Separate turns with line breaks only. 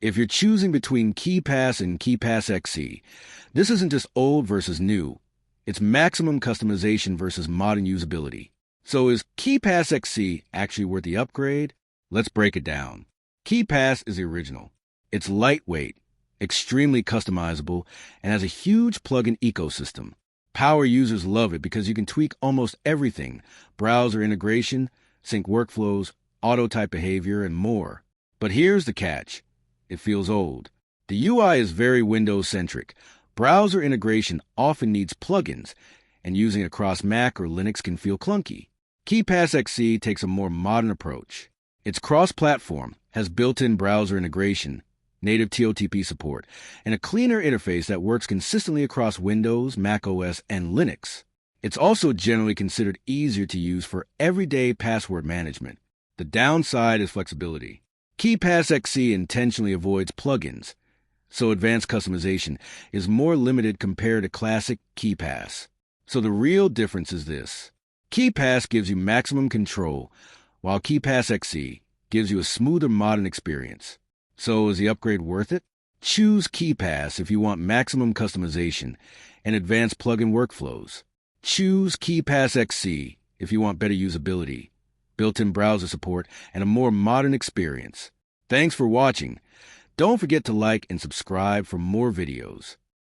If you're choosing between KeePass and KeePassXC, this isn't just old versus new. It's maximum customization versus modern usability. So is KeePassXC actually worth the upgrade? Let's break it down. KeePass is the original. It's lightweight, extremely customizable, and has a huge plugin ecosystem. Power users love it because you can tweak almost everything: browser integration, sync workflows, auto-type behavior, and more. But here's the catch. It feels old. The UI is very Windows-centric. Browser integration often needs plugins, and using across Mac or Linux can feel clunky. KeePassXC takes a more modern approach. It's cross-platform, has built-in browser integration, native TOTP support, and a cleaner interface that works consistently across Windows, macOS, and Linux. It's also generally considered easier to use for everyday password management. The downside is flexibility. KeePassXC intentionally avoids plugins, so advanced customization is more limited compared to classic KeePass. So the real difference is this. KeePass gives you maximum control, while KeePassXC gives you a smoother modern experience. So is the upgrade worth it? Choose KeePass if you want maximum customization and advanced plugin workflows. Choose KeePassXC if you want better usability, built-in browser support, and a more modern experience. Thanks for watching. Don't forget to like and subscribe for more videos.